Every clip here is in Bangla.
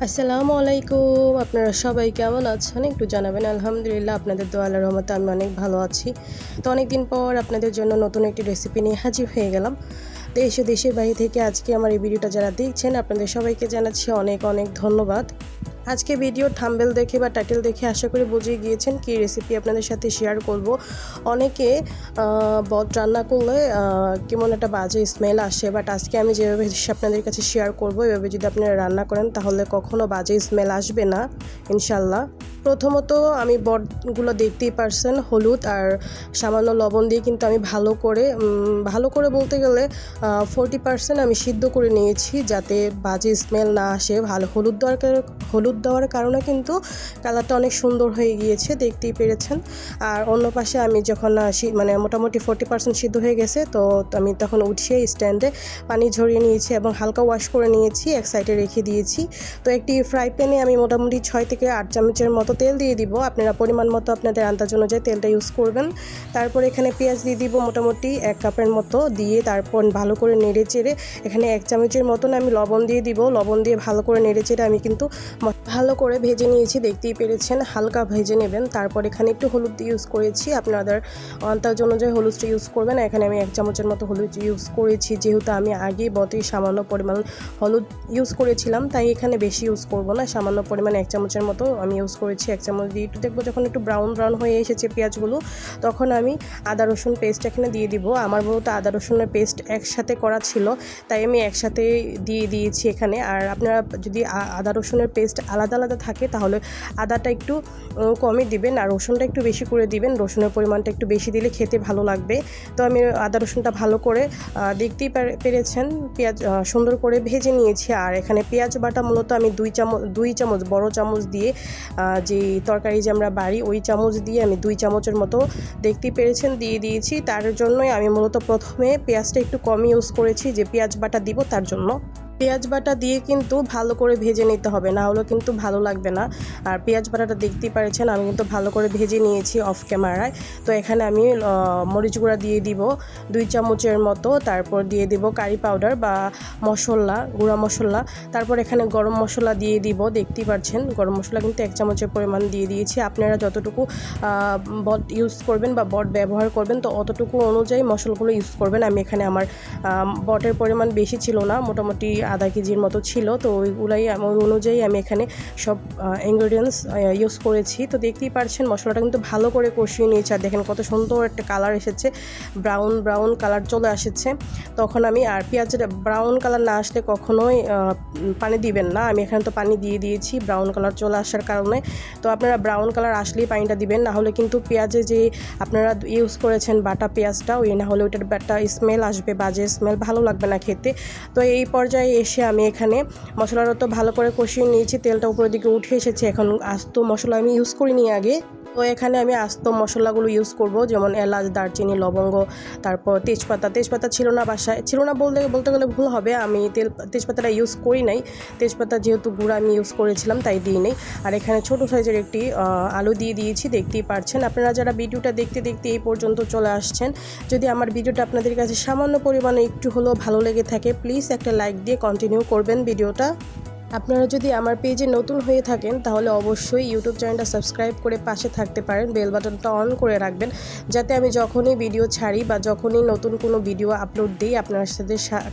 আসসালামু আলাইকুম। আপনারা সবাই কেমন আছেন একটু জানাবেন। আলহামদুলিল্লাহ আপনাদের দোয়া আল্লাহর রহমতে আমি অনেক ভালো আছি। তো অনেক দিন পর আপনাদের জন্য নতুন একটি রেসিপি নিয়ে হাজির হয়ে গেলাম। দেশ ও দেশের বাইরে থেকে আজকে আমার এই ভিডিওটা যারা দেখছেন আপনাদের সবাইকে জানাচ্ছি অনেক অনেক ধন্যবাদ। আজকে ভিডিওর থাম্বনেল দেখে বা টাইটেল দেখে আশা করি বুঝে গিয়েছেন কী রেসিপি আপনাদের সাথে শেয়ার করব। অনেকে বট রান্না করলে কেমন একটা বাজে স্মেল আসে, বাট আজকে আমি যেভাবে আপনাদের কাছে শেয়ার করব এভাবে যদি আপনারা রান্না করেন তাহলে কখনো বাজে স্মেল আসবে না ইনশাল্লাহ। প্রথমত আমি বটগুলো দেখতেই পারছেন হলুদ আর সামান্য লবণ দিয়ে কিন্তু আমি ভালো করে বলতে গেলে 40% আমি সিদ্ধ করে নিয়েছি যাতে বাজে স্মেল না আসে। হলুদ দেওয়ার কারণে কিন্তু কালারটা অনেক সুন্দর হয়ে গিয়েছে, দেখতেই পেরেছেন। আর অন্য পাশে আমি যখন মোটামুটি 40% সিদ্ধ হয়ে গেছে তো আমি তখন উঠিয়ে স্ট্যান্ডে পানি ঝরিয়ে নিয়েছি এবং হালকা ওয়াশ করে নিয়েছি, এক সাইডে রেখে দিয়েছি। তো একটি ফ্রাই প্যানে আমি মোটামুটি 6 থেকে 8 চামচের মতো তেল দিয়ে দিব। আপনারা পরিমাণ মতো আপনাদের আন্দাজ অনুযায়ী তেলটা ইউজ করবেন। তারপর এখানে পেঁয়াজ দিয়ে দিব মোটামুটি 1 কাপের মতো, দিয়ে তারপর ভালো করে নেড়ে চেড়ে এখানে 1 চামচের মতন আমি লবণ দিয়ে দিব। লবণ দিয়ে ভালো করে নেড়ে চেড়ে আমি কিন্তু ভালো করে ভেজে নিয়েছি, দেখতেই পেরেছেন। হালকা ভেজে নেবেন। তারপর এখানে একটু হলুদ ইউজ করেছি, আপনাদের আন্দাজ অনুযায়ী হলুদটা ইউজ করবেন। এখানে আমি 1 চামচের মতো হলুদ ইউজ করেছি, যেহেতু আমি আগে বটে সামান্য পরিমাণ হলুদ ইউজ করেছিলাম তাই এখানে বেশি ইউজ করব না, সামান্য পরিমাণ 1 চামচের মতো আমি ইউজ করেছি। 1 চামচ দিয়ে একটু দেখবো যখন একটু ব্রাউন হয়ে এসেছে পেঁয়াজগুলো, তখন আমি আদা রসুন পেস্ট এখানে দিয়ে দিব। আমার মূলত আদা রসুনের পেস্ট একসাথে করা ছিল তাই আমি একসাথে দিয়ে দিয়েছি এখানে। আর আপনারা যদি আদা রসুনের পেস্ট আলাদা আলাদা থাকে তাহলে আদাটা একটু কমই দিবেন আর রসুনটা একটু বেশি করে দিবেন। রসুনের পরিমাণটা একটু বেশি দিলে খেতে ভালো লাগবে। তো আমি আদা রসুনটা ভালো করে দেখতেই পেরেছেন পেঁয়াজ সুন্দর করে ভেজে নিয়েছি। আর এখানে পেঁয়াজ বাটা মূলত আমি 2 চামচ বড় চামচ দিয়ে যে তরকারি যে আমরা বাড়ি ওই চামচ দিয়ে আমি 2 চামচের মতো দেখতেই পেরেছেন দিয়ে দিয়েছি। তার জন্যই আমি মূলত প্রথমে পেঁয়াজটা একটু কম ইউজ করেছি, যে পেঁয়াজ বাটা দিব তার জন্য। পেঁয়াজ বাটা দিয়ে কিন্তু ভালো করে ভেজে নিতে হবে, না হলে কিন্তু ভালো লাগবে না। আর পেঁয়াজ বাটাটা দেখতেই পাচ্ছেন আমি কিন্তু ভালো করে ভেজে নিয়েছি অফ ক্যামেরায়। তো এখানে আমি মরিচ গুঁড়া দিয়ে দিব 2 চামচের মতো, তারপর দিয়ে দিব কারি পাউডার বা গুঁড়া মশলা। তারপর এখানে গরম মশলা দিয়ে দিব, দেখতেই পাচ্ছেন গরম মশলা কিন্তু 1 চামচের পরিমাণ দিয়ে দিয়েছি। আপনারা যতটুকু বট ইউজ করবেন বা বট ব্যবহার করবেন তো অতটুকু অনুযায়ী মশলাগুলো ইউজ করবেন। আমি এখানে আমার বটের পরিমাণ বেশি ছিল না, মোটামুটি আধা কেজির মতো ছিল, তো ওই অনুযায়ী আমি এখানে সব ইনগ্রেডিয়েন্টস ইউজ করেছি। তো দেখতেই পাচ্ছেন মশলাটা কিন্তু ভালো করে কষিয়ে নিয়েছি। আর দেখেন কত সুন্দর একটা কালার এসেছে, ব্রাউন কালার চলে আসছে। তখন আমি আর পেঁয়াজের ব্রাউন কালার না আসলে কখনোই পানি দিবেন না। আমি এখানে তো পানি দিয়ে দিয়েছি ব্রাউন কালার চলে আসার কারণে। তো আপনারা ব্রাউন কালার আসলেই পানিটা দিবেন, না হলে কিন্তু পেঁয়াজে যে আপনারা ইউজ করেছেন বাটা পেঁয়াজটা ওই না হলে ওইটার একটা স্মেল আসবে, বাজে স্মেল, ভালো লাগবে না খেতে। তো এই পর্যায়ে এসে আমি এখানে মশলাটা তো ভালো করে কষিয়ে নিয়েছি, তেলটা উপরের দিকে উঠে এসেছে। এখন আস্ত মশলা আমি ইউজ করিনি আগে, তো এখানে আমি আস্ত মশলাগুলো ইউজ করব, যেমন এলাচ, দারচিনি, লবঙ্গ, তারপর তেজপাতা ছিল না বাসায়, ছিল না বলতে গেলে ভুল হবে, আমি তেজপাতাটা ইউজ করি নাই। তেজপাতা যেহেতু গুঁড়া আমি ইউজ করেছিলাম তাই দিই নেই। আর এখানে ছোটো সাইজের একটি আলু দিয়ে দিয়েছি, দেখতেই পারছেন। আপনারা যারা ভিডিওটা দেখতে এই পর্যন্ত চলে আসছেন, যদি আমার ভিডিওটা আপনাদের কাছে সামান্য পরিমাণে একটু হলেও ভালো লেগে থাকে প্লিজ একটা লাইক দিয়ে কন্টিনিউ করবেন ভিডিওটা। আপনারা যদি আমার পেজে নতুন হয়ে থাকেন তাহলে অবশ্যই ইউটিউব চ্যানেলটা সাবস্ক্রাইব করে পাশে থাকতে পারেন, বেল বাটনটা অন করে রাখবেন যাতে আমি যখনই ভিডিও ছাড়ি বা যখনই নতুন কোনো ভিডিও আপলোড দিই আপনার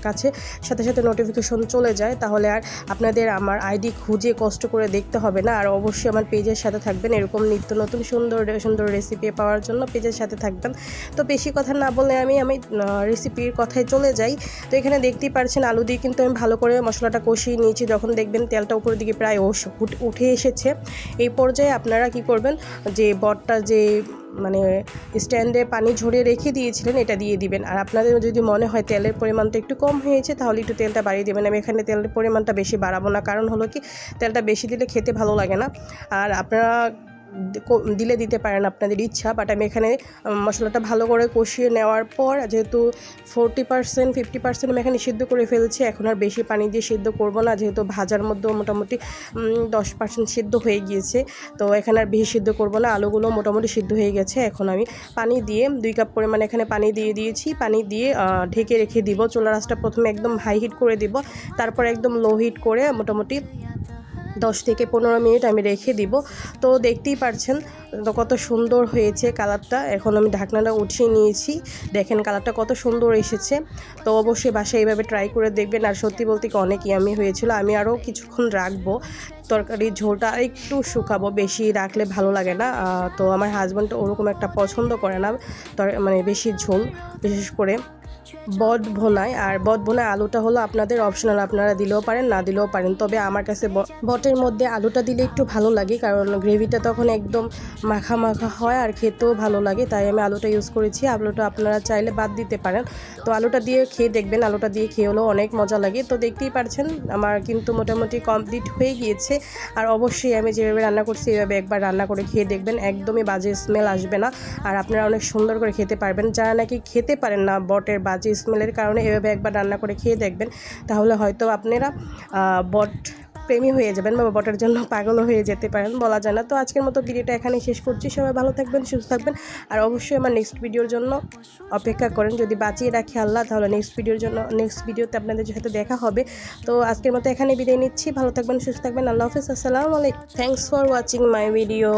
কাছে সাথে সাথে নোটিফিকেশন চলে যায়। তাহলে আর আপনাদের আমার আইডি খুঁজে কষ্ট করে দেখতে হবে না। আর অবশ্যই আমার পেজের সাথে থাকবেন, এরকম নিত্য নতুন সুন্দর রেসিপি পাওয়ার জন্য পেজের সাথে থাকবেন। তো বেশি কথা না বলে আমি রেসিপির কথায় চলে যাই। তো এখানে দেখতেই পারছেন আলু দিয়ে কিন্তু আমি ভালো করে মশলাটা কষিয়ে নিয়েছি। যখন দেখবেন তেলটা উপরের দিকে প্রায় উঠে এসেছে, এই পর্যায়ে আপনারা কি করবেন, যে বটটা যে স্ট্যান্ডে পানি ঝরিয়ে রেখে দিয়েছিলেন এটা দিয়ে দিবেন। আর আপনাদের যদি মনে হয় তেলের পরিমাণটা একটু কম হয়েছে তাহলে একটু তেলটা বাড়িয়ে দেবেন। আমি এখানে তেলের পরিমাণটা বেশি বাড়াবো না, কারণ হলো কি তেলটা বেশি দিলে খেতে ভালো লাগে না। আর আপনারা দিতে পারেন আপনাদের ইচ্ছা, বাট আমি এখানে মশলাটা ভালো করে কষিয়ে নেওয়ার পর যেহেতু 40% 50% আমি এখানে সিদ্ধ করে ফেলছি, এখন আর বেশি পানি দিয়ে সিদ্ধ করব না, যেহেতু ভাজার মধ্যেও মোটামুটি 10% সিদ্ধ হয়ে গিয়েছে। তো এখানে আর বেশি সিদ্ধ করব না, আলুগুলো মোটামুটি সিদ্ধ হয়ে গেছে। এখন আমি পানি দিয়ে 2 কাপ পরিমাণ এখানে পানি দিয়ে দিয়েছি। পানি দিয়ে ঢেকে রেখে দিব। চুলার আঁচটা প্রথমে একদম হাই হিট করে দিব, তারপর একদম লো হিট করে মোটামুটি 10 থেকে 15 মিনিট আমি রেখে দিব। তো দেখতেই পারছেন তো কত সুন্দর হয়েছে কালারটা। এখন আমি ঢাকনাটা উঠিয়ে নিয়েছি, দেখেন কালারটা কত সুন্দর এসেছে। তো অবশ্যই বাসায় এইভাবে ট্রাই করে দেখবেন। আর সত্যি বলতে কি অনেক ইয়ামি হয়েছিল। আমি আরও কিছুক্ষণ রাখবো, তরকারির ঝোলটা একটু শুকাবো, বেশি রাখলে ভালো লাগে না। তো আমার হাজব্যান্ড ওরকম একটা পছন্দ করে না মানে বেশি ঝোল, বিশেষ করে বট ভুনায়। আর বট ভুনায় আলুটা হলো আপনাদের অপশনাল, আপনারা দিলেও পারেন না দিলেও পারেন। তবে আমার কাছে বটের মধ্যে আলুটা দিলে একটু ভালো লাগে, কারণ গ্রেভিটা তখন একদম মাখা মাখা হয় আর খেতেও ভালো লাগে, তাই আমি আলুটা ইউজ করেছি। আলুটা আপনারা চাইলে বাদ দিতে পারেন। তো আলুটা দিয়ে খেয়ে দেখবেন, আলুটা দিয়ে খেয়ে হলেও অনেক মজা লাগে। তো দেখতেই পারছেন আমার কিন্তু মোটামুটি কমপ্লিট হয়ে গিয়েছে। আর অবশ্যই আমি যেভাবে রান্না করছি এভাবে একবার রান্না করে খেয়ে দেখবেন, একদমই বাজে স্মেল আসবে না। আর আপনারা অনেক সুন্দর করে খেতে পারবেন। যারা নাকি খেতে পারেন না বটের বাজে স্মেলের কারণে, এভাবে একবার রান্না করে খেয়ে দেখবেন, তাহলে হয়তো আপনারা বট প্রেমী হয়ে যাবেন বা বটের জন্য পাগল হয়ে যেতে পারেন, বলা যায় না। তো আজকের মতো ভিডিওটা এখানেই শেষ করছি। সবাই ভালো থাকবেন, সুস্থ থাকবেন। আর অবশ্যই আমার নেক্সট ভিডিওর জন্য অপেক্ষা করেন, যদি বাঁচিয়ে রাখে আল্লাহ, তাহলে নেক্সট ভিডিওতে আপনাদের সাথে দেখা হবে। তো আজকের মতো এখানে বিদায় নিচ্ছি। ভালো থাকবেন, সুস্থ থাকবেন। আল্লাহ হাফেজ, আসসালামু আলাইকুম। Thanks for watching my video.